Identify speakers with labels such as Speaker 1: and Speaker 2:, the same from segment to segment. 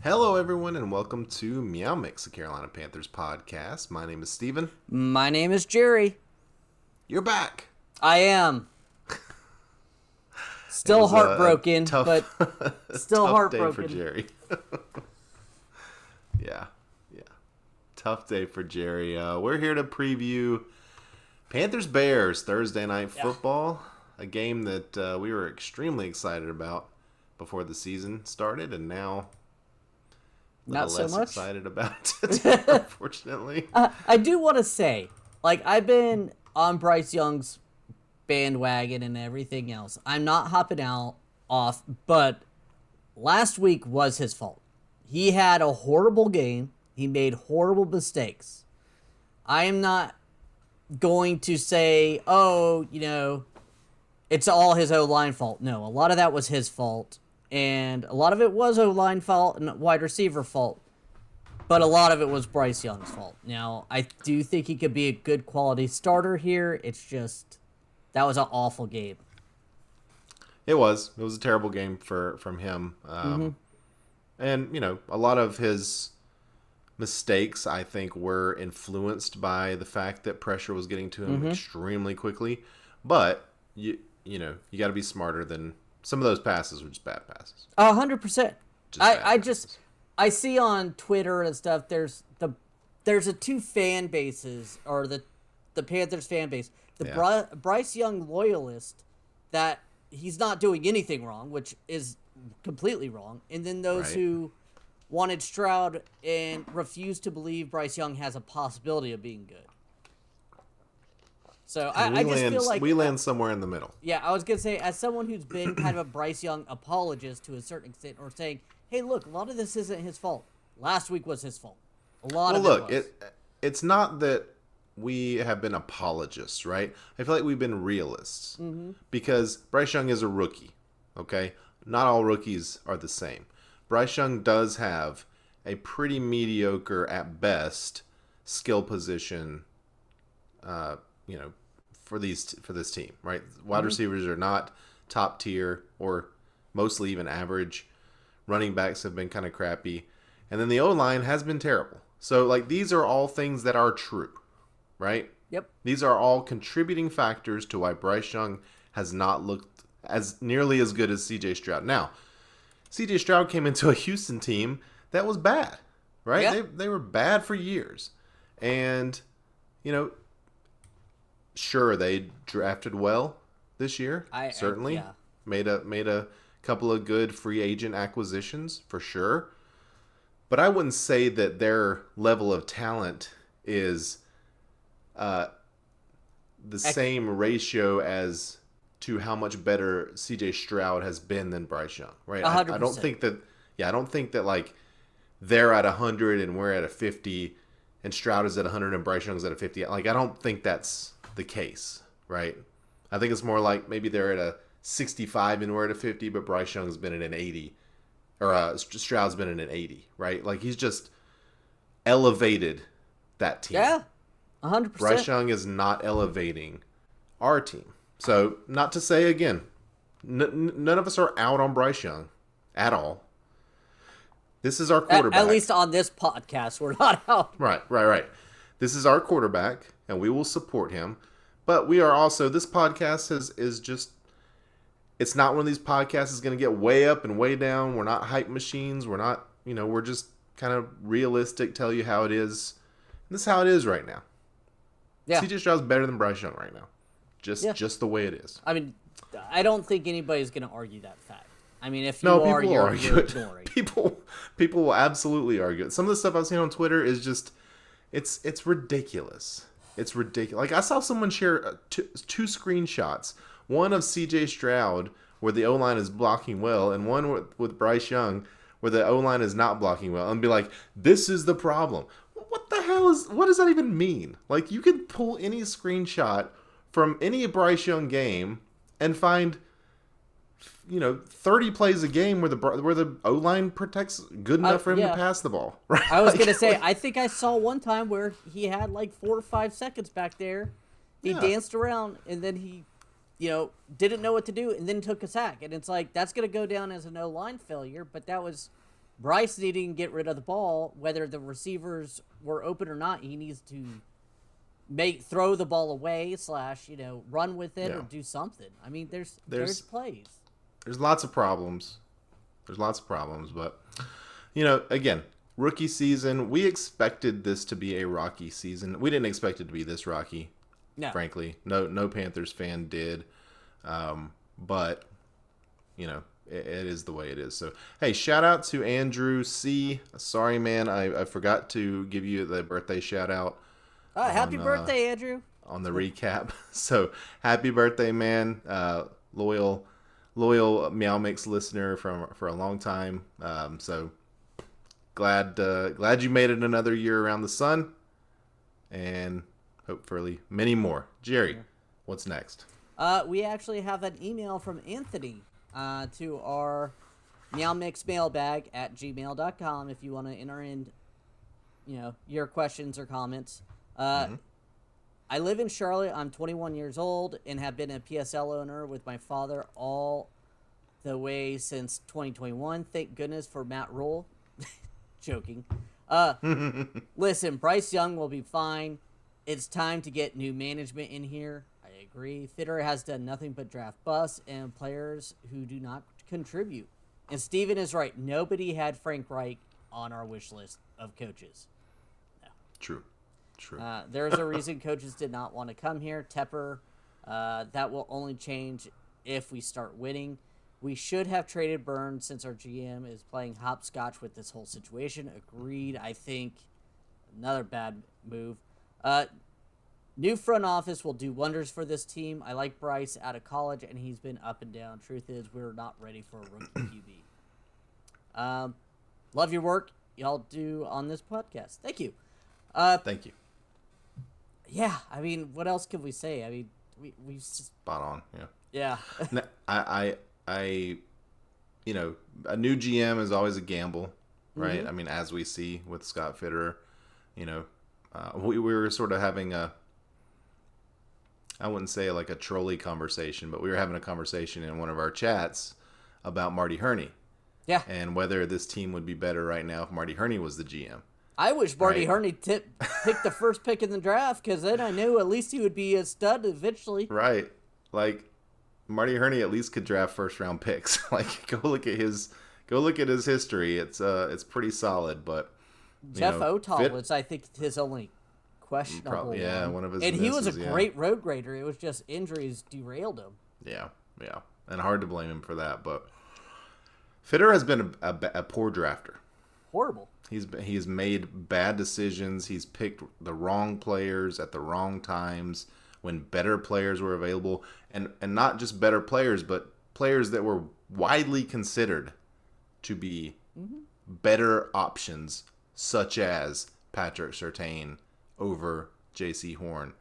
Speaker 1: Hello, everyone, and welcome to MeowMix, the Carolina Panthers podcast. My name is Steven.
Speaker 2: My name is Jerry.
Speaker 1: You're back.
Speaker 2: I am.
Speaker 1: It
Speaker 2: Still
Speaker 1: was
Speaker 2: heartbroken,
Speaker 1: tough,
Speaker 2: but still
Speaker 1: tough
Speaker 2: heartbroken.
Speaker 1: day for Jerry. yeah. Tough day for Jerry. We're here to preview Panthers Bears Thursday night football, a game that we were extremely excited about before the season started, and now
Speaker 2: Not so
Speaker 1: less
Speaker 2: much.
Speaker 1: excited about it, unfortunately.
Speaker 2: I do want to say, I've been on Bryce Young's bandwagon and everything else. I'm not hopping off, but last week was his fault. He had a horrible game. He made horrible mistakes. I am not going to say, it's all his O-line fault. No, a lot of that was his fault. And a lot of it was O-line fault and wide receiver fault. But a lot of it was Bryce Young's fault. Now, I do think he could be a good quality starter here. It's just, that was an awful game.
Speaker 1: It was a terrible game from him. And, a lot of his mistakes, I think, were influenced by the fact that pressure was getting to him extremely quickly. But, you got to be smarter than some of those passes were just bad passes.
Speaker 2: 100%. I see on Twitter and stuff, there's a two fan bases, or the Panthers fan base. Bryce Young loyalist, that he's not doing anything wrong, which is completely wrong. And then those who wanted Stroud and refused to believe Bryce Young has a possibility of being good. So I just feel like
Speaker 1: we land somewhere in the middle.
Speaker 2: Yeah, I was going to say, as someone who's been kind of a Bryce Young apologist to a certain extent, or saying, hey, look, a lot of this isn't his fault. Last week was his fault. A lot of it was.
Speaker 1: It's not that we have been apologists, right? I feel like we've been realists. Because Bryce Young is a rookie, okay? Not all rookies are the same. Bryce Young does have a pretty mediocre, at best, skill position, for this team, right? Wide receivers are not top tier or mostly even average. Running backs have been kind of crappy. And then the O-line has been terrible. So, these are all things that are true, right?
Speaker 2: Yep.
Speaker 1: These are all contributing factors to why Bryce Young has not looked as nearly as good as C.J. Stroud. Now, C.J. Stroud came into a Houston team that was bad, right?
Speaker 2: Yeah.
Speaker 1: They were bad for years. And, sure, they drafted well this year. Certainly. Made a couple of good free agent acquisitions for sure. But I wouldn't say that their level of talent is the same ratio as to how much better C.J. Stroud has been than Bryce Young, right?
Speaker 2: 100%.
Speaker 1: I don't think that they're at 100 and we're at a 50 and Stroud is at 100 and Bryce Young's at a 50. I don't think that's the case, right? I think it's more like maybe they're at a 65 and we're at a 50, but Bryce Young's been at an 80, or Stroud's been at an 80, right? He's just elevated that team.
Speaker 2: Yeah, 100%.
Speaker 1: Bryce Young is not elevating our team. So, not to say again, none of us are out on Bryce Young at all. This is our quarterback.
Speaker 2: At least on this podcast, we're not out.
Speaker 1: Right. This is our quarterback, and we will support him. But we are also, this podcast is just, it's not one of these podcasts that's going to get way up and way down. We're not hype machines. We're not, we're just kind of realistic, tell you how it is. And this is how it is right now.
Speaker 2: Yeah.
Speaker 1: C.J. Stroud's better than Bryce Young right now. Just the way it is.
Speaker 2: I mean, I don't think anybody's going to argue that fact. I mean, if you
Speaker 1: people will
Speaker 2: you're
Speaker 1: argue it.
Speaker 2: ignoring.
Speaker 1: People will absolutely argue it. Some of the stuff I've seen on Twitter is just, it's ridiculous. It's ridiculous. I saw someone share two screenshots. One of C.J. Stroud where the O-line is blocking well, and one with Bryce Young where the O-line is not blocking well, and be like, this is the problem. What the hell what does that even mean? You can pull any screenshot from any Bryce Young game and find 30 plays a game where the O-line protects good enough for him to pass the ball. Right?
Speaker 2: I was going to say, I think I saw one time where he had 4 or 5 seconds back there. He danced around, and then he, didn't know what to do, and then took a sack. And it's that's going to go down as an O-line failure, but that was Bryce needing to get rid of the ball, whether the receivers were open or not. He needs to throw the ball away / run with it or do something. I mean, there's plays.
Speaker 1: There's lots of problems. But again, rookie season. We expected this to be a rocky season. We didn't expect it to be this rocky. No. Frankly, no Panthers fan did. But it is the way it is. So, hey, shout out to Andrew C. Sorry, man, I forgot to give you the birthday shout out.
Speaker 2: Happy birthday, Andrew.
Speaker 1: On the recap. So, happy birthday, man. Loyal MeowMix listener for a long time. So, glad you made it another year around the sun. And hopefully many more. Jerry, what's next?
Speaker 2: We actually have an email from Anthony to our MeowMix mailbag at gmail.com if you want to enter in, your questions or comments. I live in Charlotte. I'm 21 years old and have been a PSL owner with my father all the way since 2021. Thank goodness for Matt Rule. Joking. Listen, Bryce Young will be fine. It's time to get new management in here. I agree. Fitterer has done nothing but draft busts and players who do not contribute. And Steven is right. Nobody had Frank Reich on our wish list of coaches. No.
Speaker 1: True.
Speaker 2: There's a reason coaches did not want to come here. Tepper, that will only change if we start winning. We should have traded Burns since our GM is playing hopscotch with this whole situation. Agreed. I think another bad move. New front office will do wonders for this team. I like Bryce out of college, and he's been up and down. Truth is, we're not ready for a rookie QB. Love your work y'all do on this podcast. Thank you.
Speaker 1: Thank you.
Speaker 2: Yeah, I mean, what else can we say? I mean, we
Speaker 1: spot on.
Speaker 2: Yeah.
Speaker 1: I a new GM is always a gamble, right? Mm-hmm. I mean, as we see with Scott Fitterer, we were sort of having I wouldn't say like a trolley conversation, but we were having a conversation in one of our chats about Marty Herney.
Speaker 2: Yeah.
Speaker 1: And whether this team would be better right now if Marty Herney was the GM.
Speaker 2: I wish Marty Herney picked the first pick in the draft, because then I knew at least he would be a stud eventually.
Speaker 1: Right. Like, Marty Herney at least could draft first-round picks. Like, go look at his history. It's pretty solid, but
Speaker 2: Jeff Otal was, I think, his only questionable
Speaker 1: probably, one of his
Speaker 2: and
Speaker 1: misses,
Speaker 2: he was a great road grader. It was just injuries derailed him.
Speaker 1: Yeah, and hard to blame him for that. But Fitterer has been a poor drafter.
Speaker 2: Horrible.
Speaker 1: He's made bad decisions. He's picked the wrong players at the wrong times when better players were available, and not just better players, but players that were widely considered to be better options, such as Patrick Surtain over J.C. Horn.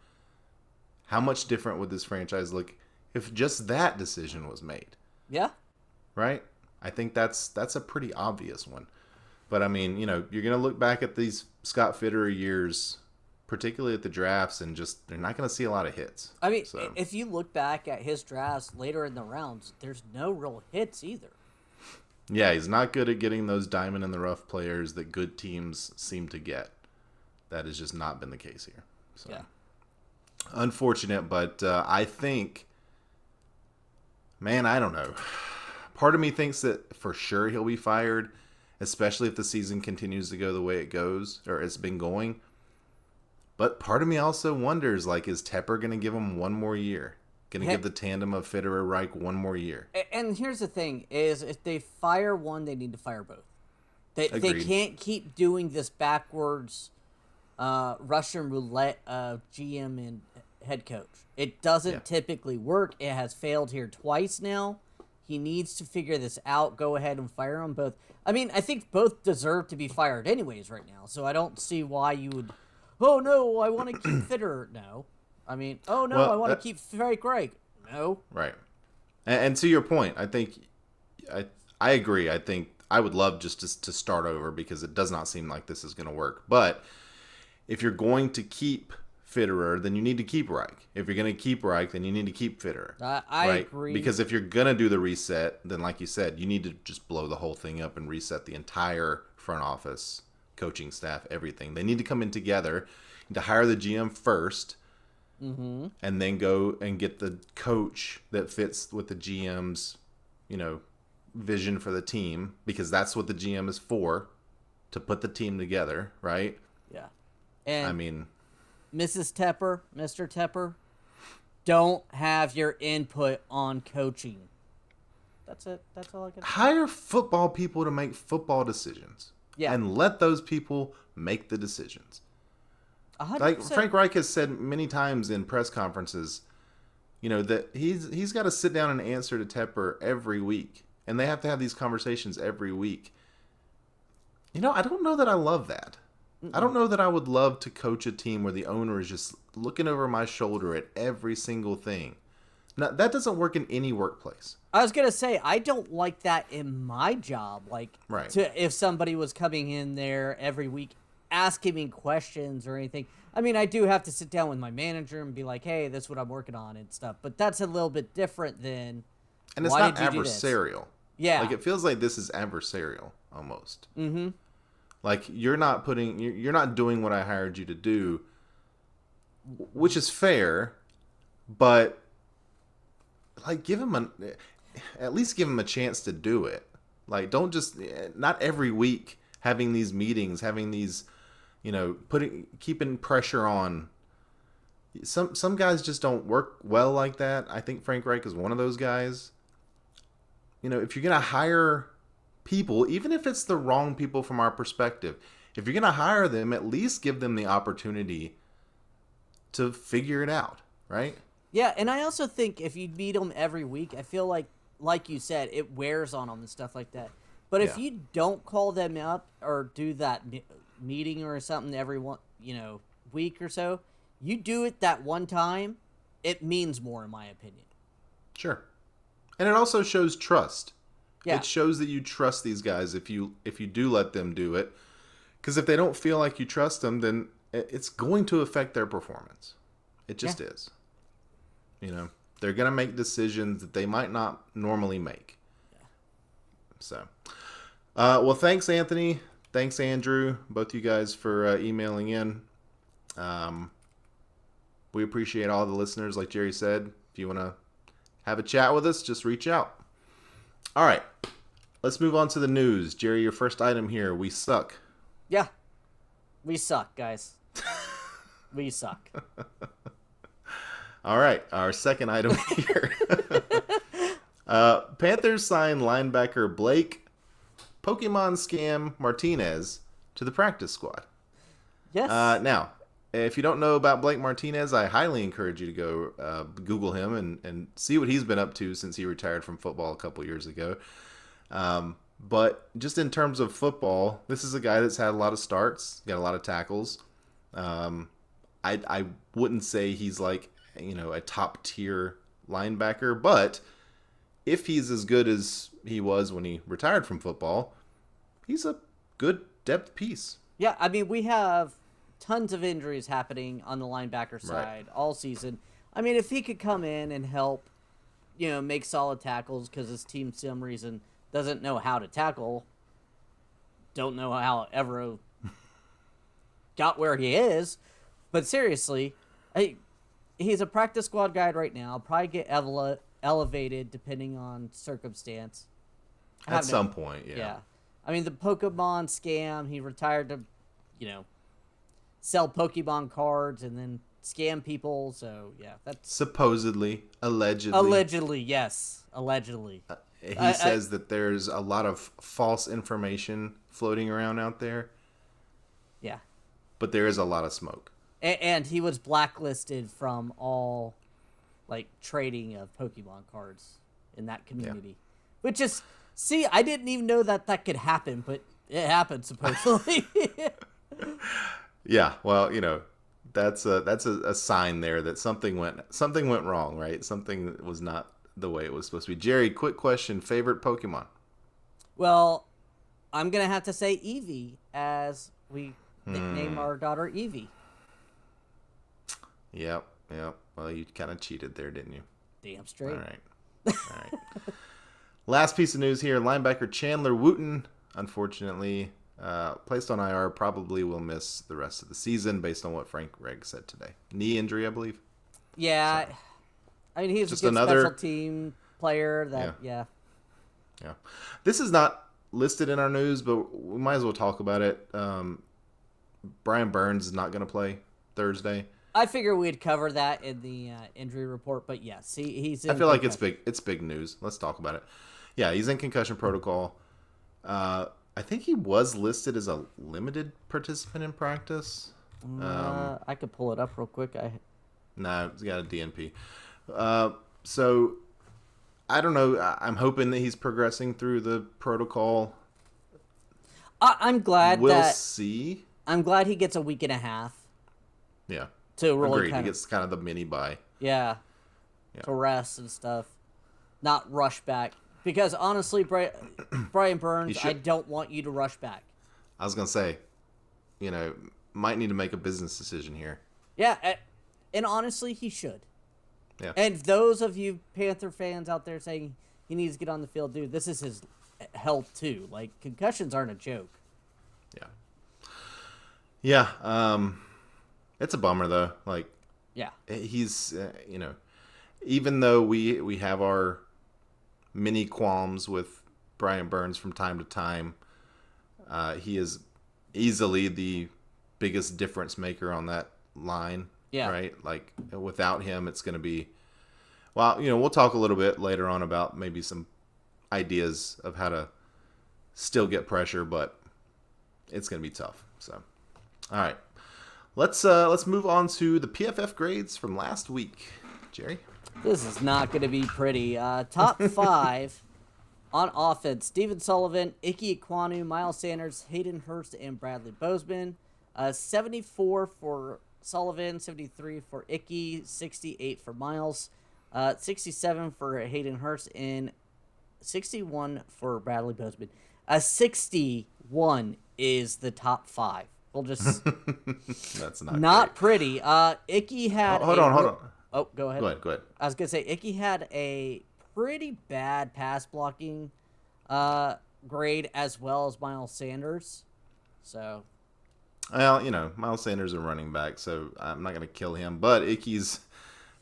Speaker 1: How much different would this franchise look if just that decision was made?
Speaker 2: Yeah. Right?
Speaker 1: I think that's a pretty obvious one. But, I mean, you're going to look back at these Scott Fitterer years, particularly at the drafts, and just they're not going to see a lot of hits.
Speaker 2: I mean, if you look back at his drafts later in the rounds, there's no real hits either.
Speaker 1: Yeah, he's not good at getting those diamond-in-the-rough players that good teams seem to get. That has just not been the case here. So, yeah. Unfortunate, but I think, man, I don't know. Part of me thinks that for sure he'll be fired, especially if the season continues to go the way it goes, or it's been going. But part of me also wonders, like, is Tepper going to give him one more year? Going to give the tandem of Fitterer-Reich one more year?
Speaker 2: And here's the thing, is if they fire one, they need to fire both. They can't keep doing this backwards Russian roulette of GM and head coach. It doesn't typically work. It has failed here twice now. He needs to figure this out. Go ahead and fire them both. I mean, I think both deserve to be fired anyways right now. So I don't see why you would, oh, no, I want to keep Fitterer. No. I mean, oh, no, I want to keep Frank Reich. No.
Speaker 1: Right. And to your point, I think, I agree. I think I would love just to start over because it does not seem like this is going to work. But if you're going to keep Fitterer, then you need to keep Reich. If you're going to keep Reich, then you need to keep Fitterer.
Speaker 2: I agree.
Speaker 1: Because if you're going to do the reset, then like you said, you need to just blow the whole thing up and reset the entire front office, coaching staff, everything. They need to come in together to hire the GM first, and then go and get the coach that fits with the GM's, vision for the team, because that's what the GM is for, to put the team together, right?
Speaker 2: Yeah. And
Speaker 1: I mean,
Speaker 2: Mrs. Tepper, Mr. Tepper, don't have your input on coaching. That's it. That's all I can say.
Speaker 1: Hire football people to make football decisions.
Speaker 2: Yeah.
Speaker 1: And let those people make the decisions.
Speaker 2: 100%.
Speaker 1: Like Frank Reich has said many times in press conferences, that he's got to sit down and answer to Tepper every week. And they have to have these conversations every week. I don't know that I love that. I don't know that I would love to coach a team where the owner is just looking over my shoulder at every single thing. Now, that doesn't work in any workplace.
Speaker 2: I was going to say, I don't like that in my job. Like,
Speaker 1: right.
Speaker 2: If somebody was coming in there every week asking me questions or anything. I mean, I do have to sit down with my manager and be like, hey, this is what I'm working on and stuff. But that's a little bit different than,
Speaker 1: and it's not adversarial.
Speaker 2: Yeah.
Speaker 1: Like, it feels like this is adversarial almost.
Speaker 2: Mm-hmm.
Speaker 1: Like, you're not doing what I hired you to do, which is fair, but like, at least give him a chance to do it. Like, don't just, not every week having these meetings, having these, keeping pressure on. Some guys just don't work well like that. I think Frank Reich is one of those guys. If you're going to hire people, even if it's the wrong people from our perspective, if you're going to hire them, at least give them the opportunity to figure it out, right?
Speaker 2: Yeah, and I also think if you meet them every week, I feel like you said, it wears on them and stuff like that. But if you don't call them up or do that meeting or something every week or so, you do it that one time, it means more, in my opinion.
Speaker 1: Sure. And it also shows trust.
Speaker 2: Yeah.
Speaker 1: It shows that you trust these guys if you do let them do it. Because if they don't feel like you trust them, then it's going to affect their performance. It just is. They're going to make decisions that they might not normally make. Yeah. So, well, thanks, Anthony. Thanks, Andrew. Both you guys for emailing in. We appreciate all the listeners. Like Jerry said, if you want to have a chat with us, just reach out. All right, let's move on to the news. Jerry, your first item here. We suck.
Speaker 2: Yeah, we suck, guys. We suck.
Speaker 1: All right, our second item here. Panthers sign linebacker Blake Pokemon Scam Martinez to the practice squad.
Speaker 2: Yes.
Speaker 1: Now, if you don't know about Blake Martinez, I highly encourage you to go Google him and see what he's been up to since he retired from football a couple years ago. But just in terms of football, this is a guy that's had a lot of starts, got a lot of tackles. I wouldn't say he's like, a top tier linebacker, but if he's as good as he was when he retired from football, he's a good depth piece.
Speaker 2: Yeah, I mean, we have tons of injuries happening on the linebacker side all season. I mean, if he could come in and help, make solid tackles because his team, for some reason, doesn't know how to tackle, don't know how ever got where he is. But seriously, he's a practice squad guy right now. Probably get elevated depending on circumstance.
Speaker 1: At some point, yeah.
Speaker 2: Yeah. I mean, the Pokemon scam, he retired to, sell Pokemon cards and then scam people. So, yeah. That's
Speaker 1: supposedly, allegedly.
Speaker 2: Allegedly, yes. Allegedly.
Speaker 1: He says that there's a lot of false information floating around out there.
Speaker 2: Yeah.
Speaker 1: But there is a lot of smoke.
Speaker 2: And he was blacklisted from all, trading of Pokemon cards in that community. Yeah. Which is, see, I didn't even know that could happen, but it happened, supposedly.
Speaker 1: Yeah, well, that's a sign there that something went wrong, right? Something was not the way it was supposed to be. Jerry, quick question. Favorite Pokemon?
Speaker 2: Well, I'm going to have to say Eevee, as we nickname our daughter Eevee.
Speaker 1: Yep. Yep. Well, you kind of cheated there, didn't you?
Speaker 2: Damn straight.
Speaker 1: All right. All right. Last piece of news here: linebacker Chandler Wooten, unfortunately, placed on IR. Probably will miss the rest of the season, based on what Frank Regg said today. Knee injury, I believe.
Speaker 2: Yeah, so, I mean he's just a good special team player. Yeah.
Speaker 1: This is not listed in our news, but we might as well talk about it. Brian Burns is not going to play Thursday.
Speaker 2: I figure we'd cover that in the injury report, but yes, he's in
Speaker 1: I feel like it's big. It's big news. Let's talk about it. Yeah, he's in concussion protocol. I think he was listed as a limited participant in practice.
Speaker 2: I could pull it up real quick.
Speaker 1: No, he's got a DNP. So I don't know. I'm hoping that he's progressing through the protocol.
Speaker 2: I'm glad
Speaker 1: we'll see.
Speaker 2: I'm glad he gets a week and a half.
Speaker 1: Yeah.
Speaker 2: To really
Speaker 1: Agreed. He gets kind of the mini bye.
Speaker 2: Yeah. To rest and stuff. Not rush back. Because honestly, Brian Burns, I don't want you to rush back.
Speaker 1: I was going to say, might need to make a business decision here.
Speaker 2: Yeah. And honestly, he should.
Speaker 1: Yeah.
Speaker 2: And those of you Panther fans out there saying he needs to get on the field, dude, this is his health too. Like, concussions aren't a joke.
Speaker 1: Yeah. Yeah. It's a bummer though. Like,
Speaker 2: yeah,
Speaker 1: he's, even though we have our mini qualms with Brian Burns from time to time, he is easily the biggest difference maker on that line.
Speaker 2: Yeah.
Speaker 1: Right. Like, without him, it's going to be, well, we'll talk a little bit later on about maybe some ideas of how to still get pressure, but it's going to be tough. So, all right. Let's move on to the PFF grades from last week. Jerry?
Speaker 2: This is not going to be pretty. Top 5 on offense: Stephen Sullivan, Ike Ekwonu, Miles Sanders, Hayden Hurst, and Bradley Bozeman. 74 for Sullivan, 73 for Ike, 68 for Miles, 67 for Hayden Hurst, and 61 for Bradley Bozeman. 61 is the top 5. We'll just
Speaker 1: that's
Speaker 2: not pretty. Icky had
Speaker 1: hold on.
Speaker 2: Oh, go ahead.
Speaker 1: Go ahead.
Speaker 2: I was gonna say Icky had a pretty bad pass blocking grade as well as Miles Sanders. So,
Speaker 1: well, Miles Sanders is a running back, so I'm not gonna kill him. But Icky's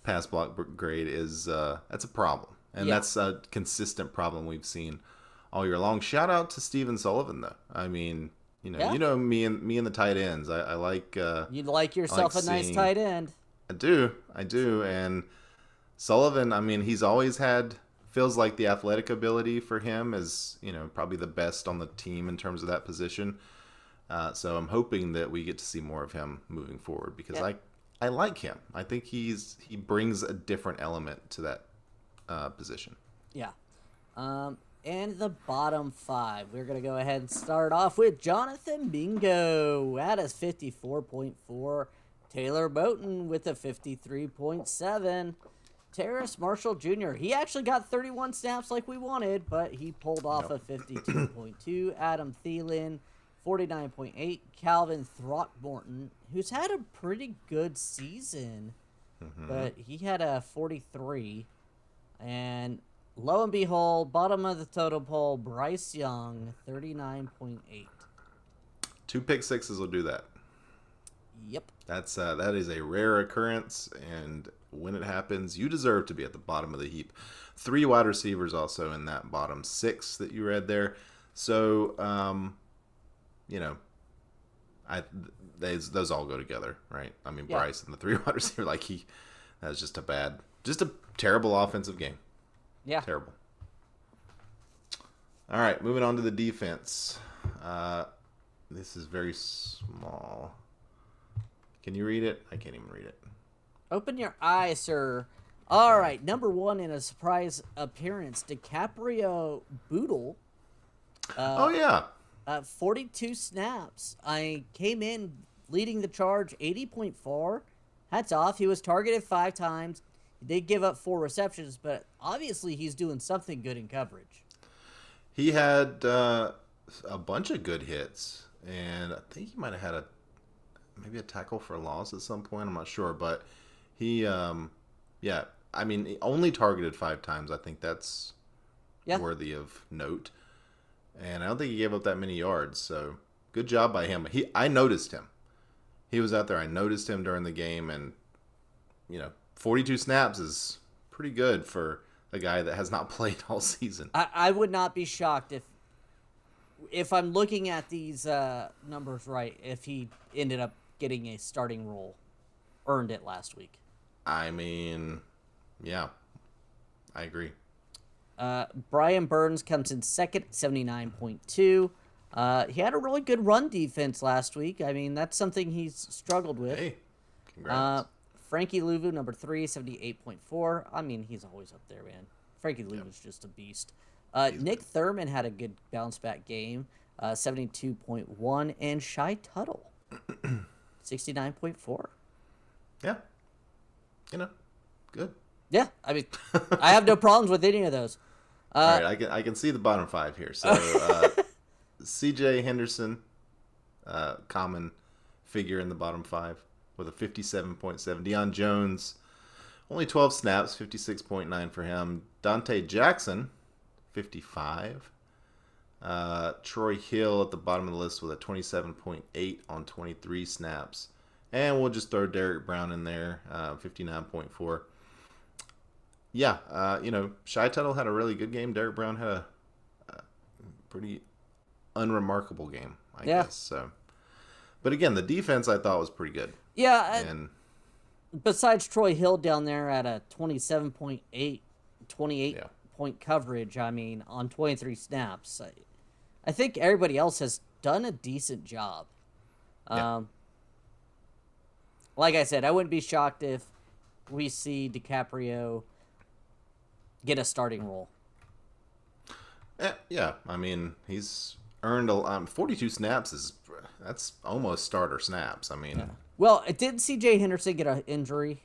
Speaker 1: pass block grade is that's a problem, and that's a consistent problem we've seen all year long. Shout out to Stephen Sullivan though. I mean. Me and the tight ends. I like.
Speaker 2: You'd like yourself a nice tight end.
Speaker 1: I do, and Sullivan. I mean, he's always feels like the athletic ability for him is probably the best on the team in terms of that position. So I'm hoping that we get to see more of him moving forward because I like him. I think he brings a different element to that position.
Speaker 2: Yeah. And the bottom 5, we're going to go ahead and start off with Jonathan Mingo at a 54.4, Taylor Moton with a 53.7, Terrace Marshall Jr., he actually got 31 snaps like we wanted, but he pulled off a 52.2, Adam Thielen, 49.8, Calvin Throckmorton, who's had a pretty good season, but he had a 43, and lo and behold, bottom of the totem pole, Bryce Young, 39.8.
Speaker 1: 2 pick sixes will do that.
Speaker 2: Yep.
Speaker 1: That is a rare occurrence, and when it happens, you deserve to be at the bottom of the heap. 3 wide receivers also in that bottom 6 that you read there. So, those all go together, right? I mean, Bryce and the 3 wide receiver, that was just a terrible offensive game.
Speaker 2: Yeah.
Speaker 1: Terrible. All right, moving on to the defense. This is very small. Can you read it? I can't even read it.
Speaker 2: Open your eyes, sir. All right, number 1 in a surprise appearance, DiCaprio Boodle. 42 snaps. I came in leading the charge, 80.4. Hats off. He was targeted 5 times. He did give up 4 receptions, but obviously he's doing something good in coverage.
Speaker 1: He had a bunch of good hits, and I think he might have had maybe a tackle for a loss at some point. I'm not sure, but He, yeah, I mean, he only targeted 5 times. I think that's worthy of note. And I don't think he gave up that many yards. So good job by him. I noticed him. He was out there. I noticed him during the game, and 42 snaps is pretty good for a guy that has not played all season.
Speaker 2: I would not be shocked if I'm looking at these numbers right, if he ended up getting a starting role, earned it last week.
Speaker 1: I mean, yeah, I agree.
Speaker 2: Brian Burns comes in second, 79.2. He had a really good run defense last week. I mean, that's something he's struggled with.
Speaker 1: Hey, congrats.
Speaker 2: Frankie Louvu, number 3, 78.4. I mean, he's always up there, man. Frankie Louvu's just a beast. Nick Thurman had a good bounce-back game, 72.1. And Shy Tuttle, 69.4.
Speaker 1: Yeah. Good.
Speaker 2: Yeah, I mean, I have no problems with any of those.
Speaker 1: All right, I can see the bottom 5 here. So, C.J. Henderson, common figure in the bottom 5 with a 57.7. Deion Jones, only 12 snaps, 56.9 for him. Dante Jackson, 55. Troy Hill at the bottom of the list with a 27.8 on 23 snaps. And we'll just throw Derek Brown in there, 59.4. Yeah, Shy Tuttle had a really good game. Derek Brown had a pretty unremarkable game, I guess. So, but again, the defense I thought was pretty good.
Speaker 2: Yeah,
Speaker 1: and
Speaker 2: besides Troy Hill down there at a 27.8, 28 point coverage, I mean, on 23 snaps, I think everybody else has done a decent job. Like I said, I wouldn't be shocked if we see DiCaprio get a starting role.
Speaker 1: Yeah, I mean, he's earned 42 snaps that's almost starter snaps. I mean,
Speaker 2: well, did C.J. Henderson get an injury?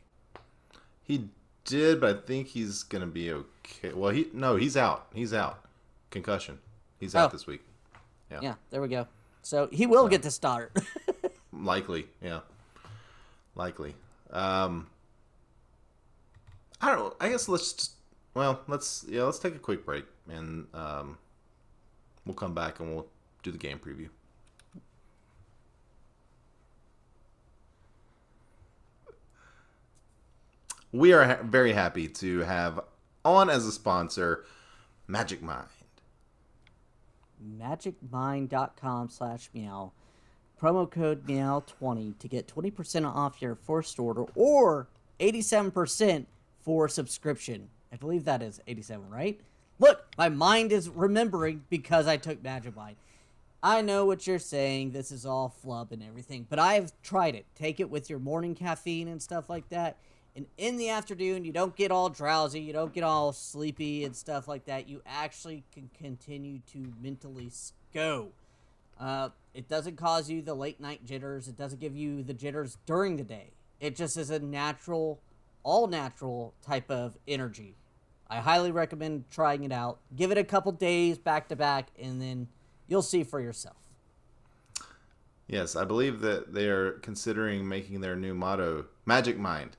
Speaker 1: He did, but I think he's gonna be okay. Well, he's out. He's out. Concussion. He's out this week.
Speaker 2: Yeah, there we go. So he will get to start.
Speaker 1: Likely, yeah. Likely. I don't know. I guess let's take a quick break, and we'll come back and we'll do the game preview. We are very happy to have on as a sponsor Magic Mind.
Speaker 2: MagicMind.com/meow. Promo code meow20 to get 20% off your first order or 87% for subscription. I believe that is 87, right? Look, my mind is remembering because I took Magic Mind. I know what you're saying. This is all flub and everything, but I've tried it. Take it with your morning caffeine and stuff like that. And in the afternoon, you don't get all drowsy. You don't get all sleepy and stuff like that. You actually can continue to mentally go. It doesn't cause you the late night jitters. It doesn't give you the jitters during the day. It just is a natural, all natural type of energy. I highly recommend trying it out. Give it a couple days back to back, and then you'll see for yourself.
Speaker 1: Yes, I believe that they are considering making their new motto, Magic Mind.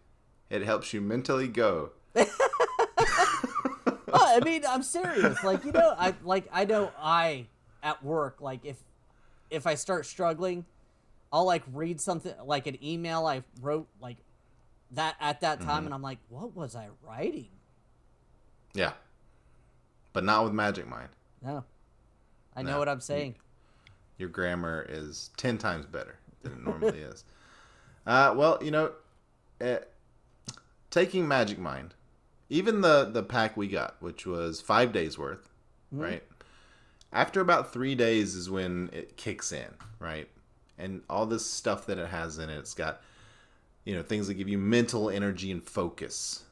Speaker 1: It helps you mentally go.
Speaker 2: I mean, I'm serious. Like, I know at work, like, if I start struggling, I'll, like, read something, like an email I wrote, like, that at that time, and I'm like, what was I writing?
Speaker 1: Yeah. But not with Magic Mind.
Speaker 2: No. I know what I'm saying.
Speaker 1: Your grammar is 10 times better than it normally is. Taking Magic Mind, even the pack we got, which was 5 days worth, right? After about 3 days is when it kicks in, right? And all this stuff that it has in it, it's got, things that give you mental energy and focus.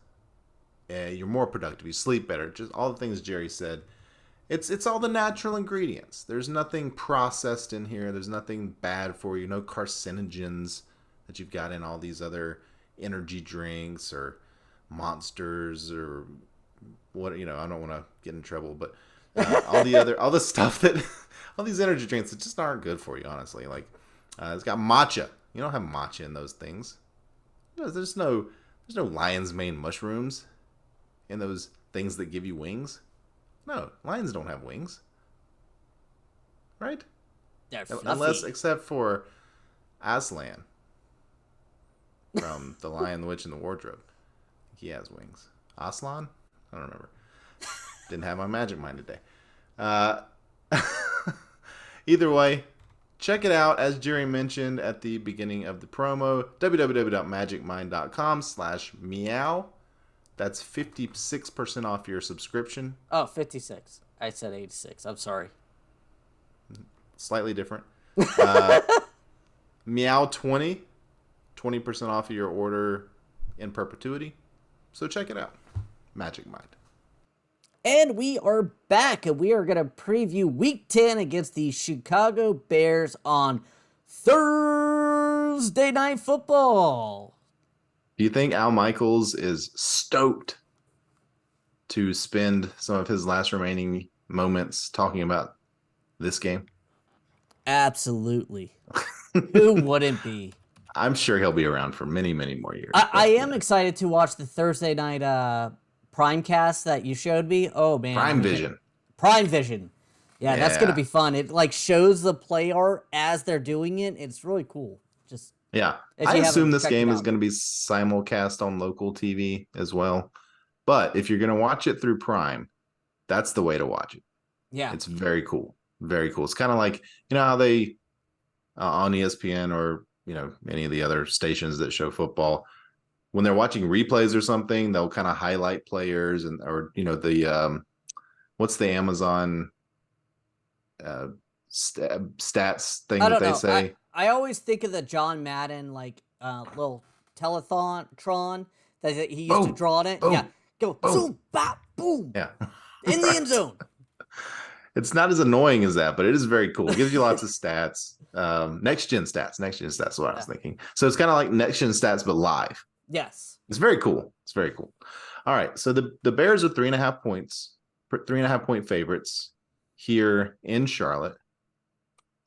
Speaker 1: You're more productive. You sleep better. Just all the things Jerry said. It's all the natural ingredients. There's nothing processed in here. There's nothing bad for you. No carcinogens that you've got in all these other energy drinks or Monsters or what, I don't want to get in trouble, but all the stuff that all these energy drinks that just aren't good for you, honestly. Like it's got matcha. You don't have matcha in those things. There's no There's no lion's mane mushrooms in those things that give you wings. No, lions don't have wings, right?
Speaker 2: They're
Speaker 1: Unless,
Speaker 2: fluffy.
Speaker 1: except for Aslan from The Lion, the Witch, and the Wardrobe. He has wings. Aslan? I don't remember. Didn't have my magic mind today. Uh, either way, check it out, as Jerry mentioned at the beginning of the promo, www.magicmind.com/meow. That's 56% off your subscription.
Speaker 2: Oh, 56. I said 86. I'm sorry.
Speaker 1: Slightly different. Meow 20% off of your order in perpetuity. So check it out. Magic Mind.
Speaker 2: And we are back, and we are going to preview Week 10 against the Chicago Bears on Thursday Night Football.
Speaker 1: Do you think Al Michaels is stoked to spend some of his last remaining moments talking about this game?
Speaker 2: Absolutely. Who wouldn't be?
Speaker 1: I'm sure he'll be around for many, many more years.
Speaker 2: I am excited to watch the Thursday night Primecast that you showed me. Oh, man.
Speaker 1: Prime Vision.
Speaker 2: Prime Vision. Yeah, that's going to be fun. It like shows the play art as they're doing it. It's really cool. Just
Speaker 1: yeah. I assume this game is going to be simulcast on local TV as well. But if you're going to watch it through Prime, that's the way to watch it.
Speaker 2: Yeah.
Speaker 1: It's very cool. Very cool. It's kind of like, you know how they on ESPN or, you know, any of the other stations that show football, when they're watching replays or something, they'll kind of highlight players and, or, you know, the, what's the Amazon stats thing that they say?
Speaker 2: I always think of the John Madden, like, little telethon that he used to draw on it.
Speaker 1: Boom,
Speaker 2: yeah. Go, zoom, bop, boom.
Speaker 1: Yeah.
Speaker 2: In the end zone.
Speaker 1: It's not as annoying as that, but it is very cool. It gives you lots of stats. Next gen stats is what I was thinking. So it's kind of like next gen stats, but live.
Speaker 2: Yes.
Speaker 1: It's very cool. It's very cool. All right. So the Bears are 3.5 points, 3.5 point favorites here in Charlotte.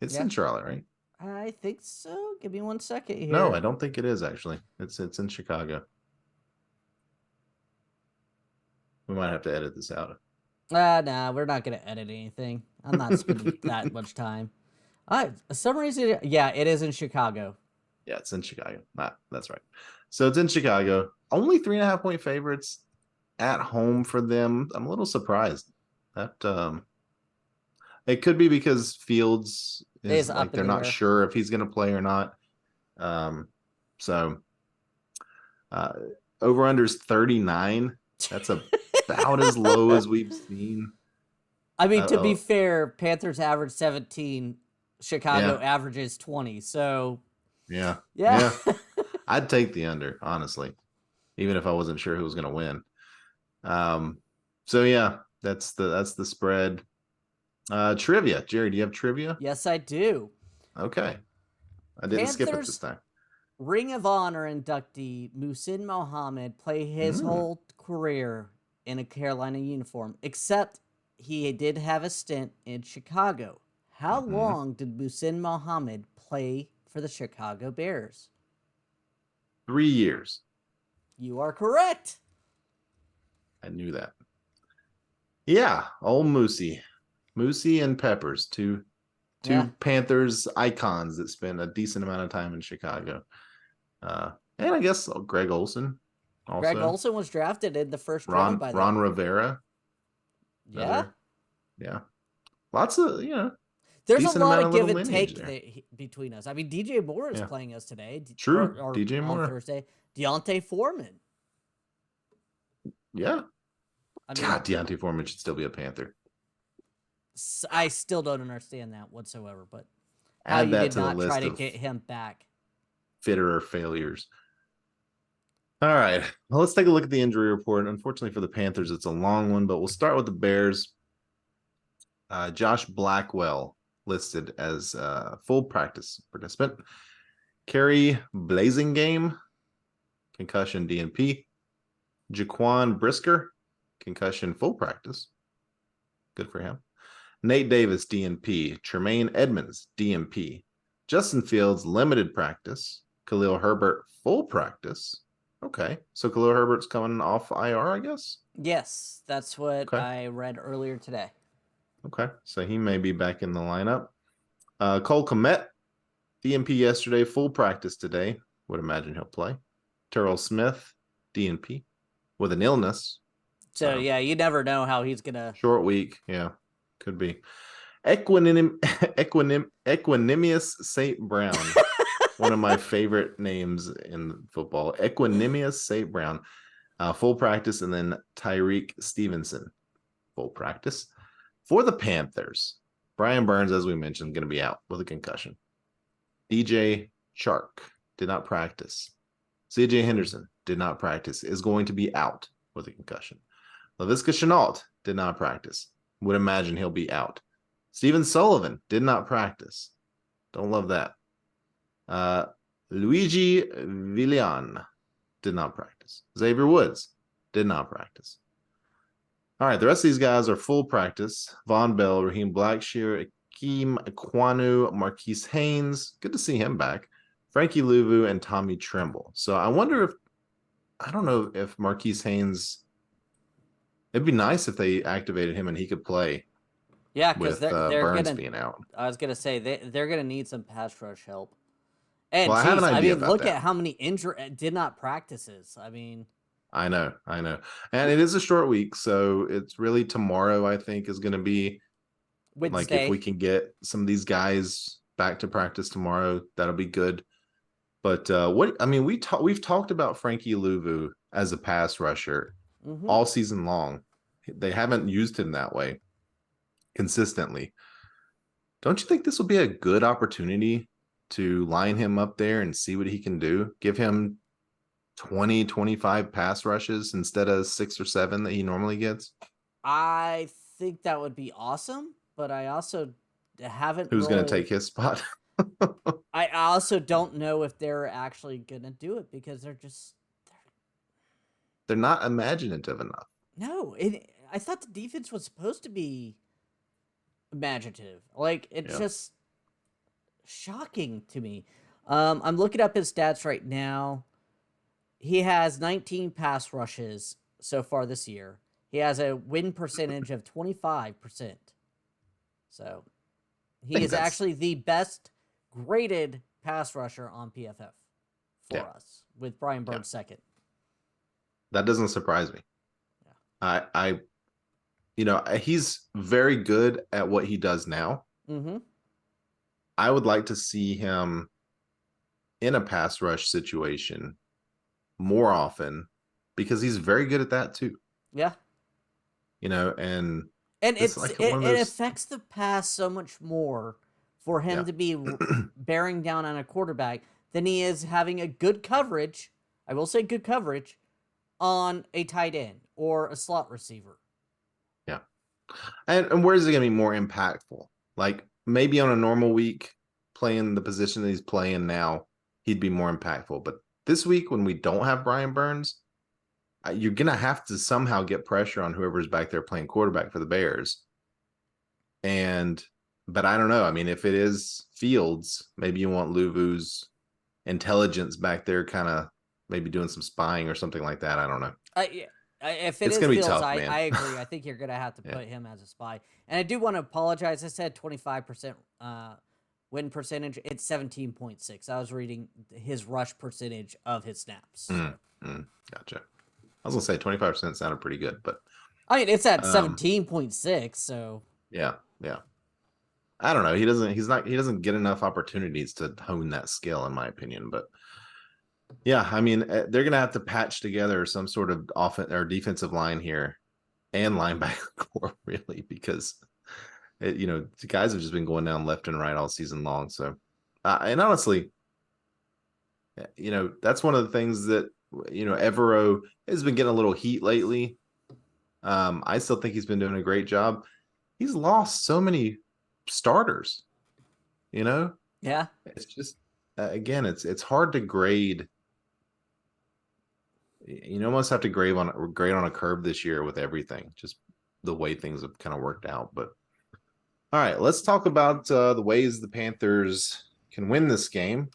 Speaker 1: It's in Charlotte, right?
Speaker 2: I think so. Give me 1 second here.
Speaker 1: No, I don't think it is actually. It's in Chicago. We might have to edit this out.
Speaker 2: Nah, we're not going to edit anything. I'm not spending that much time. For some reason, yeah, it is in Chicago.
Speaker 1: Yeah, it's in Chicago. That's right. So it's in Chicago. Only 3.5 point favorites at home for them. I'm a little surprised. That it could be because Fields is like they're not sure if he's going to play or not. So over under is 39. That's about as low as we've seen.
Speaker 2: I mean, to be fair, Panthers average 17, Chicago averages 20. So
Speaker 1: yeah. I'd take the under, honestly, even if I wasn't sure who was going to win. So yeah, that's the spread. Trivia, Jerry, do you have trivia?
Speaker 2: Yes, I do.
Speaker 1: Okay, I didn't skip it this time.
Speaker 2: Ring of Honor inductee Muhsin Mohammed played his whole career in a Carolina uniform, except he did have a stint in Chicago. How long did Muhsin Mohammed play for the Chicago Bears?
Speaker 1: 3 years.
Speaker 2: You are correct.
Speaker 1: I knew that. Yeah, old Moosey and Peppers, two Panthers icons that spent a decent amount of time in Chicago. And I guess Greg Olsen also.
Speaker 2: Greg Olsen was drafted in the first round by
Speaker 1: Ron Rivera.
Speaker 2: Yeah.
Speaker 1: Yeah. Lots of,
Speaker 2: there's a lot of give and take between us. I mean, DJ Moore is playing us today.
Speaker 1: True.
Speaker 2: Or
Speaker 1: DJ Moore.
Speaker 2: On Thursday. Deontay Foreman.
Speaker 1: Yeah. God, Deontay Foreman should still be a Panther.
Speaker 2: I still don't understand that whatsoever, but
Speaker 1: add that to the
Speaker 2: not
Speaker 1: list
Speaker 2: try to
Speaker 1: of
Speaker 2: get him back.
Speaker 1: Fitterer failures. All right. Well, let's take a look at the injury report. Unfortunately for the Panthers, it's a long one, but we'll start with the Bears. Josh Blackwell listed as full practice participant. Kerry Blazingame, concussion DNP. Jaquan Brisker, concussion full practice. Good for him. Nate Davis, DNP. Tremaine Edmonds, DNP. Justin Fields, limited practice. Khalil Herbert, full practice. Okay. So Khalil Herbert's coming off IR, I guess?
Speaker 2: Yes, that's what
Speaker 1: Okay.
Speaker 2: I read earlier today.
Speaker 1: Okay. So he may be back in the lineup. Cole Kmet, DNP yesterday, full practice today. Would imagine he'll play. Terrell Smith, DNP, with an illness.
Speaker 2: So
Speaker 1: So
Speaker 2: yeah, you never know how he's gonna.
Speaker 1: short week. Yeah, could be. Equanimous St. Brown, one of my favorite names in football. Equanimous St. Brown, full practice, and then Tyreek Stevenson, full practice. For the Panthers, Brian Burns, as we mentioned, going to be out with a concussion. DJ Chark did not practice. CJ Henderson did not practice, is going to be out with a concussion. Laviska Shenault did not practice. Would imagine he'll be out. Steven Sullivan did not practice. Don't love that. Luigi Villian did not practice. Xavier Woods did not practice. All right, the rest of these guys are full practice. Von Bell, Raheem Blackshear, Akeem Aquanu, Marquise Haynes. Good to see him back. Frankie Louvu and Tommy Tremble. So I wonder if, I don't know if Marquise Haynes, it'd be nice if they activated him and he could play.
Speaker 2: Yeah, because
Speaker 1: with
Speaker 2: they're
Speaker 1: Burns
Speaker 2: gonna.
Speaker 1: being out.
Speaker 2: I was gonna say they're gonna need some pass rush help. And
Speaker 1: Well, I have an
Speaker 2: geez, I
Speaker 1: idea
Speaker 2: mean,
Speaker 1: about
Speaker 2: look
Speaker 1: that.
Speaker 2: at how many did not practices. I mean,
Speaker 1: I know. And it is a short week, so it's really tomorrow, I think, is going to be like if we
Speaker 2: Wednesday.
Speaker 1: can get some of these guys back to practice tomorrow, that'll be good. But what I mean, we've talked about Frankie Louvu as a pass rusher
Speaker 2: Mm-hmm.
Speaker 1: all season long. They haven't used him that way consistently. Don't you think this will be a good opportunity to line him up there and see what he can do? Give him 20, 25 pass rushes instead of 6 or 7 that he normally gets?
Speaker 2: I think that would be awesome, but I also haven't
Speaker 1: Who's going to
Speaker 2: really.
Speaker 1: take his spot?
Speaker 2: I also don't know if they're actually gonna do it because they're just
Speaker 1: They're not imaginative enough.
Speaker 2: no. I thought the defense was supposed to be imaginative. Like it's
Speaker 1: Yeah.
Speaker 2: just shocking to me. I'm looking up his stats right now. He has 19 pass rushes so far this year. He has a win percentage of 25%. So
Speaker 1: I
Speaker 2: he
Speaker 1: think
Speaker 2: is
Speaker 1: that's,
Speaker 2: actually the best graded pass rusher on PFF for
Speaker 1: yeah,
Speaker 2: us, with Brian
Speaker 1: yeah.
Speaker 2: Burns second.
Speaker 1: That doesn't surprise me.
Speaker 2: Yeah.
Speaker 1: He's very good at what he does now.
Speaker 2: Mm-hmm.
Speaker 1: I would like to see him in a pass rush situation more often because he's very good at that too.
Speaker 2: Yeah.
Speaker 1: And
Speaker 2: And
Speaker 1: it's like one of
Speaker 2: it
Speaker 1: those,
Speaker 2: affects the pass so much more for him
Speaker 1: yeah.
Speaker 2: to be bearing down on a quarterback than he is having a good coverage. I will say good coverage on a tight end or a slot receiver.
Speaker 1: Yeah. And where is it going to be more impactful? Like maybe on a normal week, playing the position that he's playing now, he'd be more impactful. But this week, when we don't have Brian Burns, you're going to have to somehow get pressure on whoever's back there playing quarterback for the Bears. But I don't know. I mean, if it is Fields, maybe you want Luvu's intelligence back there kind of maybe doing some spying or something like that. I don't know.
Speaker 2: If it
Speaker 1: It's
Speaker 2: is
Speaker 1: going to be
Speaker 2: Fields,
Speaker 1: tough, man.
Speaker 2: I agree. I think you're going to have to
Speaker 1: Yeah.
Speaker 2: put him as a spy. And I do want to apologize. I said 25% win percentage. It's 17.6. I was reading his rush percentage of his snaps.
Speaker 1: Gotcha. I was going to say 25% sounded pretty good, but
Speaker 2: I mean, it's at 17.6, so
Speaker 1: yeah. I don't know. He doesn't get enough opportunities to hone that skill, in my opinion. But yeah, I mean, they're going to have to patch together some sort of offense or defensive line here and linebacker core, really, because the guys have just been going down left and right all season long. So, and honestly, that's one of the things that Evero has been getting a little heat lately. I still think he's been doing a great job. He's lost so many starters.
Speaker 2: yeah.
Speaker 1: It's just again, it's hard to grade. You almost have to grade on a curve this year with everything, just the way things have kind of worked out. But all right, let's talk about the ways the Panthers can win this game.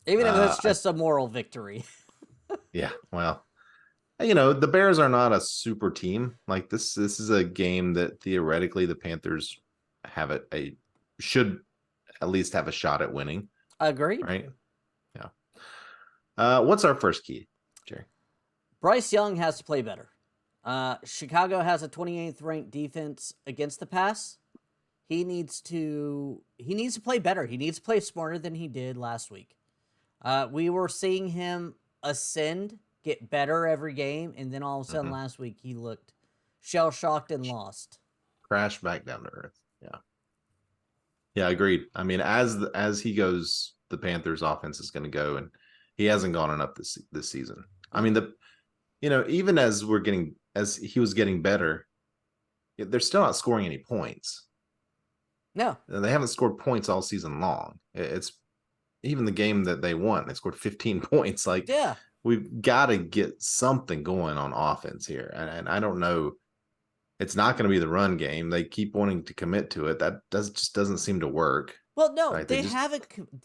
Speaker 2: Even if it's just a moral victory.
Speaker 1: Yeah, well, the Bears are not a super team. Like this is a game that theoretically the Panthers have should at least have a shot at winning,
Speaker 2: Agreed.
Speaker 1: right? Yeah. What's our first key, Jerry?
Speaker 2: Bryce Young has to play better. Chicago has a 28th ranked defense against the pass. He needs to play better. He needs to play smarter than he did last week. We were seeing him ascend, get better every game, and then all of a sudden last week he looked shell shocked and lost.
Speaker 1: Crash back down to earth. Yeah. Yeah, agreed. I mean, as he goes, the Panthers offense is going to go, and he hasn't gone enough this season. I mean, even as he was getting better, they're still not scoring any points.
Speaker 2: No,
Speaker 1: they haven't scored points all season long. It's even the game that they won, they scored 15 points. Like,
Speaker 2: yeah,
Speaker 1: we've got to get something going on offense here, and I don't know. It's not going to be the run game. They keep wanting to commit to it. That just doesn't seem to work.
Speaker 2: Well, no,
Speaker 1: right?
Speaker 2: They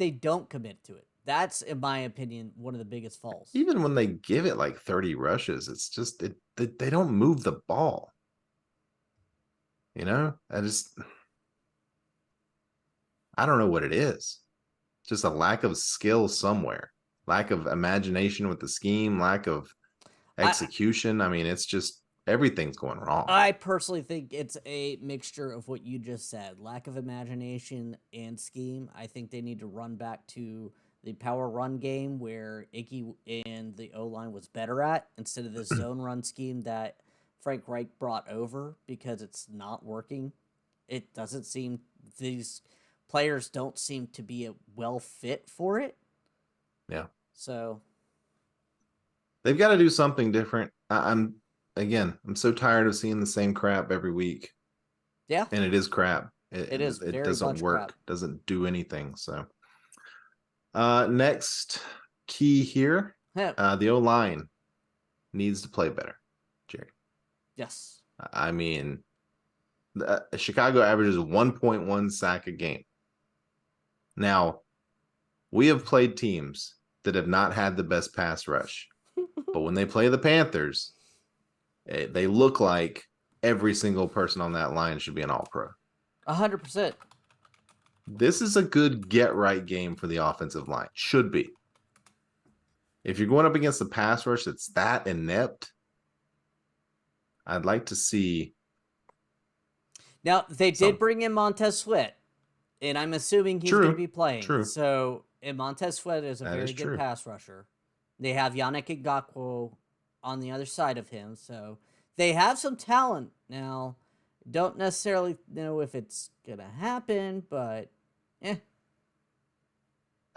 Speaker 2: don't commit to it. That's, in my opinion, one of the biggest faults.
Speaker 1: Even when they give it like 30 rushes, it's just they don't move the ball. I don't know what it is. Just a lack of skill somewhere, lack of imagination with the scheme, lack of execution. I mean, it's just everything's going wrong.
Speaker 2: I personally think it's a mixture of what you just said. Lack of imagination and scheme. I think they need to run back to the power run game where Icky and the O-line was better at, instead of the zone run scheme that Frank Reich brought over, because it's not working. It doesn't seem, these players don't seem to be well fit for it.
Speaker 1: Yeah.
Speaker 2: So
Speaker 1: they've got to do something different. I'm so tired of seeing the same crap every week.
Speaker 2: Yeah.
Speaker 1: And it is crap.
Speaker 2: It is.
Speaker 1: It
Speaker 2: very
Speaker 1: doesn't
Speaker 2: much
Speaker 1: work.
Speaker 2: crap.
Speaker 1: Doesn't do anything. So next key here, the O-line needs to play better, Jerry.
Speaker 2: Yes.
Speaker 1: I mean, Chicago averages 1.1 sack a game. Now, we have played teams that have not had the best pass rush. But when they play the Panthers, they look like every single person on that line should be an all-pro.
Speaker 2: 100%.
Speaker 1: This is a good get-right game for the offensive line. Should be. If you're going up against the pass rush that's that inept, I'd like to see.
Speaker 2: Now, they did bring in Montez Sweat, and I'm assuming he's going to be playing.
Speaker 1: True.
Speaker 2: So, and Montez Sweat is a very good pass rusher. They have Yannick Ngakoue on the other side of him, so they have some talent. Now, don't necessarily know if it's going to happen, but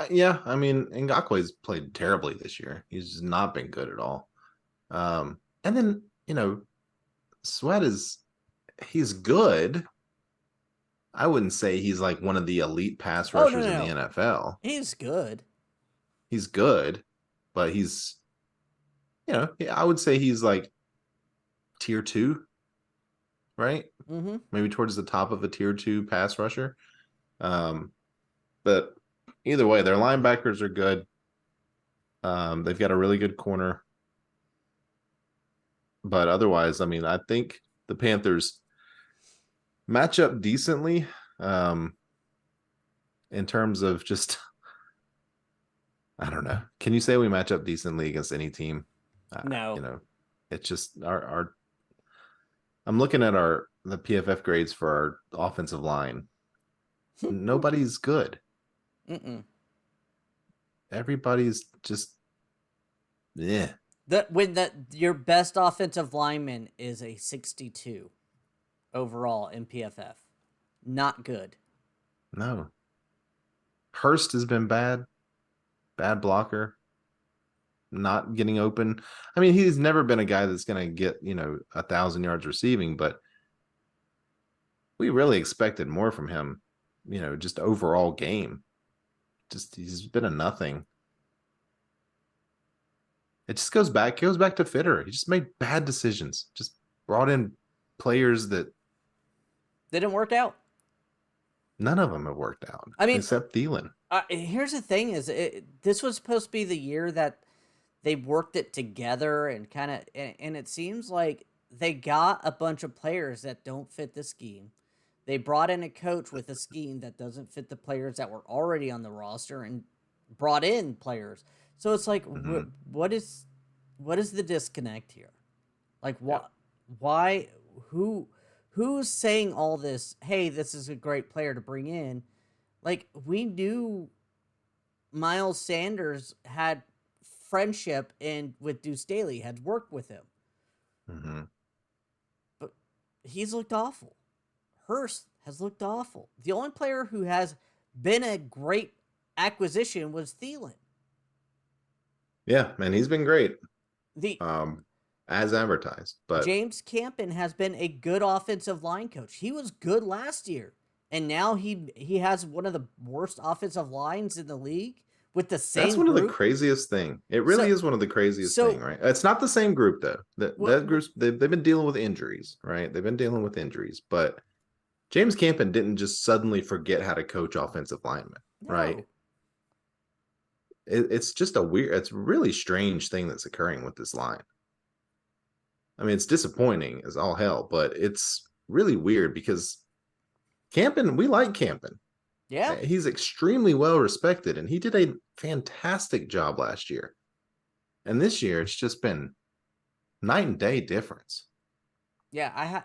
Speaker 1: Yeah, I mean, Ngakoue's played terribly this year. He's just not been good at all. And then, Sweat he's good. I wouldn't say he's like one of the elite pass rushers in the NFL.
Speaker 2: He's good.
Speaker 1: He's good, but he's, I would say he's like tier 2, right?
Speaker 2: Mm-hmm.
Speaker 1: Maybe towards the top of a tier 2 pass rusher. But either way, their linebackers are good. They've got a really good corner. But otherwise, I mean, I think the Panthers match up decently in terms of just, I don't know. Can you say we match up decently against any team?
Speaker 2: No.
Speaker 1: It's just our I'm looking at the PFF grades for our offensive line. Nobody's good.
Speaker 2: Mm-mm.
Speaker 1: Everybody's just, yeah.
Speaker 2: Your best offensive lineman is a 62 overall in PFF. Not good.
Speaker 1: No. Hurst has been bad blocker, not getting open. I mean, he's never been a guy that's going to get 1,000 yards receiving, but we really expected more from him. Just overall game. Just he's been a nothing. It just goes back to Fitter. He just made bad decisions. Just brought in players that
Speaker 2: didn't work out.
Speaker 1: None of them have worked out.
Speaker 2: I mean,
Speaker 1: except Thielen.
Speaker 2: Here's the thing: this was supposed to be the year that they worked it together and kind of, and it seems like they got a bunch of players that don't fit the scheme. They brought in a coach with a scheme that doesn't fit the players that were already on the roster and brought in players. So it's like,
Speaker 1: Mm-hmm.
Speaker 2: what is the disconnect here? Like,
Speaker 1: Yep.
Speaker 2: why, who, who's saying all this? Hey, this is a great player to bring in. Like, we knew Miles Sanders had friendship and with Deuce Staley, had worked with him,
Speaker 1: Mm-hmm.
Speaker 2: but he's looked awful. Hurst has looked awful. The only player who has been a great acquisition was Thielen.
Speaker 1: Yeah, man, he's been great.
Speaker 2: The
Speaker 1: As advertised, but
Speaker 2: James Campen has been a good offensive line coach. He was good last year, and now he has one of the worst offensive lines in the league with the
Speaker 1: that's
Speaker 2: same
Speaker 1: one of the
Speaker 2: group.
Speaker 1: craziest thing. It really
Speaker 2: So
Speaker 1: is one of the craziest
Speaker 2: so
Speaker 1: thing, right? It's not the same group though.
Speaker 2: what?
Speaker 1: That group's they've been dealing with injuries, right? They've been dealing with injuries, but James Campen didn't just suddenly forget how to coach offensive linemen, right?
Speaker 2: No,
Speaker 1: It's just it's a really strange thing that's occurring with this line. I mean, it's disappointing as all hell, but it's really weird because Campen, we like Campen.
Speaker 2: yeah,
Speaker 1: He's extremely well respected, and he did a fantastic job last year. And this year, it's just been night and day difference.
Speaker 2: yeah.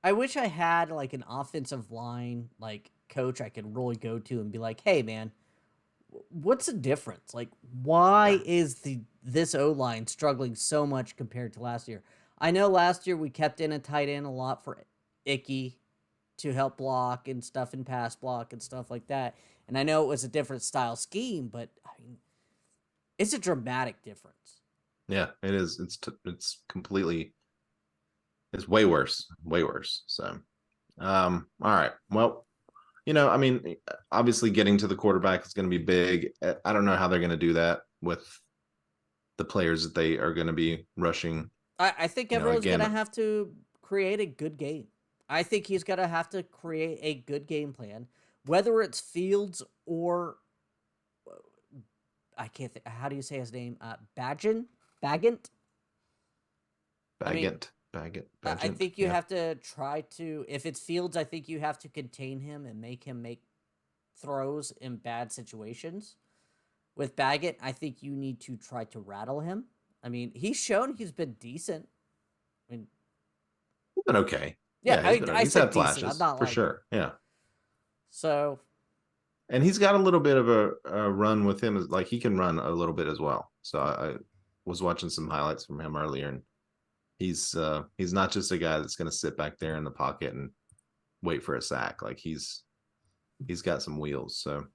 Speaker 2: I wish I had like an offensive line like coach I could really go to and be like, hey man, what's the difference? Like,
Speaker 1: Yeah.
Speaker 2: why is this O line struggling so much compared to last year? I know last year we kept in a tight end a lot for Icky to help block and stuff and pass block and stuff like that. And I know it was a different style scheme, but I mean, it's a dramatic difference.
Speaker 1: Yeah, it is. It's completely it's way worse, way worse. So, all right. Well, I mean, obviously getting to the quarterback is going to be big. I don't know how they're going to do that with the players that they are going to be rushing.
Speaker 2: I think everyone's
Speaker 1: Again,
Speaker 2: gonna have to create a good game. I think he's gonna have to create a good game plan, whether it's Fields or I can't think. How do you say his name? Bagant. I mean, I
Speaker 1: Bagent.
Speaker 2: think you
Speaker 1: Yeah.
Speaker 2: have to try to. If it's Fields, I think you have to contain him and make him make throws in bad situations. With Baggett, I think you need to try to rattle him. I mean, he's shown he's been decent. I mean,
Speaker 1: He's been okay.
Speaker 2: yeah,
Speaker 1: Yeah, he's been.
Speaker 2: I
Speaker 1: He's
Speaker 2: said
Speaker 1: had
Speaker 2: decent. I'm
Speaker 1: flashes
Speaker 2: not
Speaker 1: for
Speaker 2: like
Speaker 1: sure. Yeah,
Speaker 2: so.
Speaker 1: and he's got a little bit of a run with him. Like he can run a little bit as well. So I was watching some highlights from him earlier, and he's not just a guy that's going to sit back there in the pocket and wait for a sack. Like he's got some wheels. So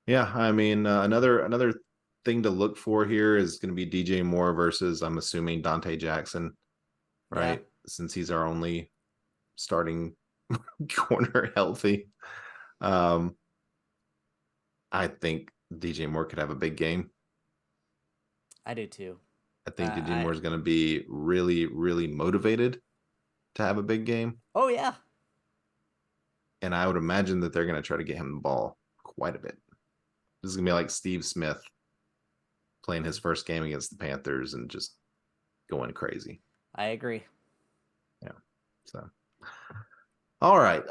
Speaker 1: yeah, I mean another thing to look for here is going to be DJ Moore versus I'm assuming Dante Jackson,
Speaker 2: Yeah,
Speaker 1: right? Since he's our only starting corner healthy. Um, I think DJ Moore could have a big game.
Speaker 2: I do too.
Speaker 1: I think DJ
Speaker 2: I
Speaker 1: Moore is going to be really, really motivated to have a big game.
Speaker 2: oh yeah,
Speaker 1: And I would imagine that they're going to try to get him the ball quite a bit. This is going to be like Steve Smith playing his first game against the Panthers and just going crazy.
Speaker 2: I agree.
Speaker 1: Yeah. So, all right.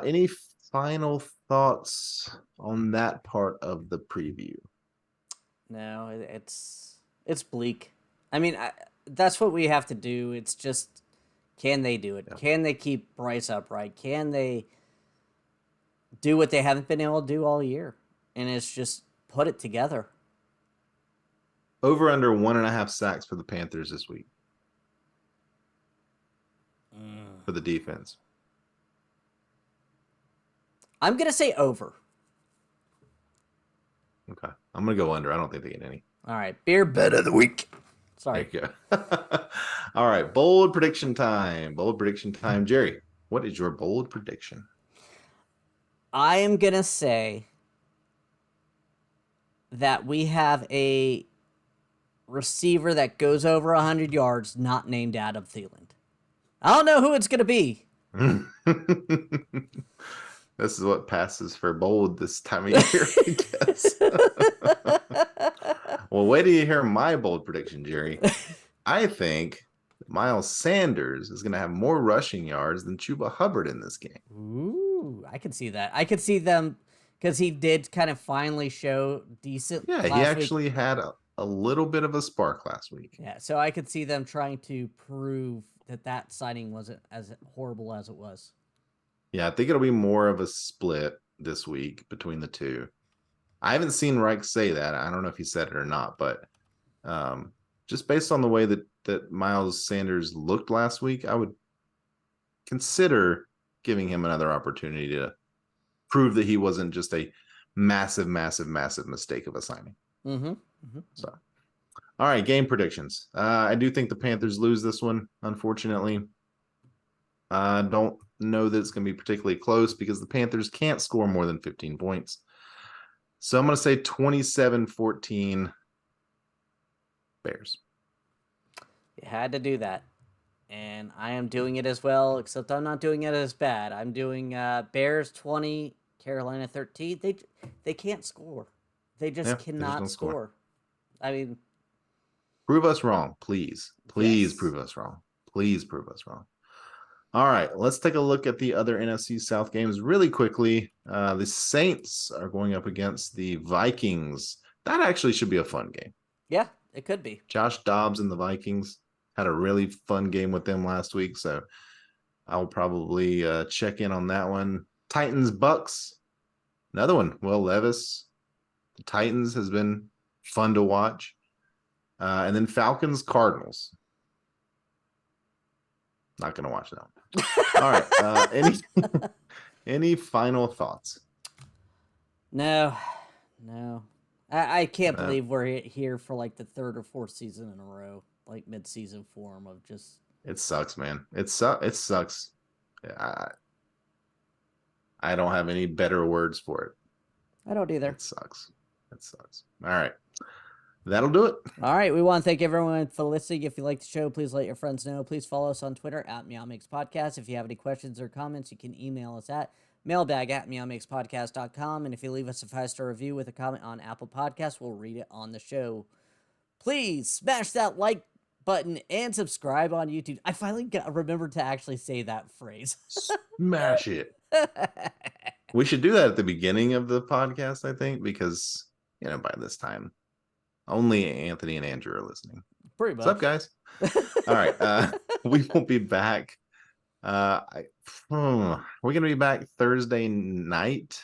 Speaker 1: Any final thoughts on that part of the preview?
Speaker 2: No, it's bleak. I mean, that's what we have to do. It's just, can they do it?
Speaker 1: Yeah.
Speaker 2: Can they keep Bryce upright? Can they do what they haven't been able to do all year? And it's just put it together.
Speaker 1: Over under 1.5 sacks for the Panthers this week for the defense.
Speaker 2: I'm gonna say over.
Speaker 1: Okay. I'm going to go under. I don't think they get any.
Speaker 2: All right, beer bet of the week. Sorry.
Speaker 1: There you go. All right. Bold prediction time. Bold prediction time. Jerry, what is your bold prediction?
Speaker 2: I am gonna say that we have a receiver that goes over 100 yards, not named Adam Thielen. I don't know who it's gonna be.
Speaker 1: This is what passes for bold this time of year, I guess. Well, wait till you hear my bold prediction, Jerry. I think Miles Sanders is going to have more rushing yards than Chuba Hubbard in this game.
Speaker 2: Ooh, I can see that. I could see them because he did kind of finally show decent.
Speaker 1: Yeah, he actually had a little bit of a spark last week.
Speaker 2: Yeah, so I could see them trying to prove that signing wasn't as horrible as it was.
Speaker 1: Yeah, I think it'll be more of a split this week between the two. I haven't seen Reich say that. I don't know if he said it or not, but just based on the way that Miles Sanders looked last week, I would consider giving him another opportunity to prove that he wasn't just a massive mistake of a signing. So, all right, game predictions. I do think the Panthers lose this one, unfortunately. I don't know that it's going to be particularly close because the Panthers can't score more than 15 points. So I'm going to say 27-14 Bears.
Speaker 2: You had to do that. And I am doing it as well, except I'm not doing it as bad. I'm doing Bears 20, Carolina 13. They can't score. They just cannot score. I mean,
Speaker 1: prove us wrong, please. Please
Speaker 2: yes.
Speaker 1: prove us wrong. Please prove us wrong. All right, let's take a look at the other NFC South games really quickly. The Saints are going up against the Vikings. That actually should be a fun game.
Speaker 2: Yeah, it could be.
Speaker 1: Josh Dobbs and the Vikings had a really fun game with them last week, so I'll probably check in on that one. Titans Bucks, another one. Will Levis, the Titans has been fun to watch, and then Falcons Cardinals. Not gonna watch that one. All right. Any final thoughts?
Speaker 2: No. I can't believe we're here for like the third or fourth season in a row, like mid-season form of just.
Speaker 1: It sucks, man. It sucks. I don't have any better words for it.
Speaker 2: I don't either.
Speaker 1: It sucks. All right. That'll do it.
Speaker 2: All right. We want to thank everyone for listening. If you like the show, please let your friends know. Please follow us on Twitter at MeowMix Podcast. If you have any questions or comments, you can email us at mailbag@meowmixpodcast.com. And if you leave us a 5-star review with a comment on Apple Podcasts, we'll read it on the show. Please smash that like button and subscribe on YouTube. I finally remembered to actually say that phrase.
Speaker 1: Smash it. We should do that at the beginning of the podcast, I think, because, by this time, only Anthony and Andrew are listening.
Speaker 2: Pretty much.
Speaker 1: What's up, guys? All right. We will be back. We're going to be back Thursday night.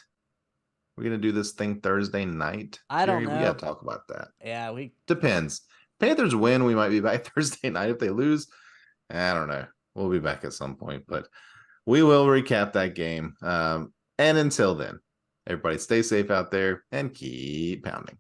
Speaker 1: We're going to do this thing Thursday night.
Speaker 2: I don't know.
Speaker 1: We got to talk about that.
Speaker 2: Yeah,
Speaker 1: Depends. Panthers win, we might be back Thursday night. If they lose, I don't know. We'll be back at some point, but we will recap that game. And until then, everybody stay safe out there and keep pounding.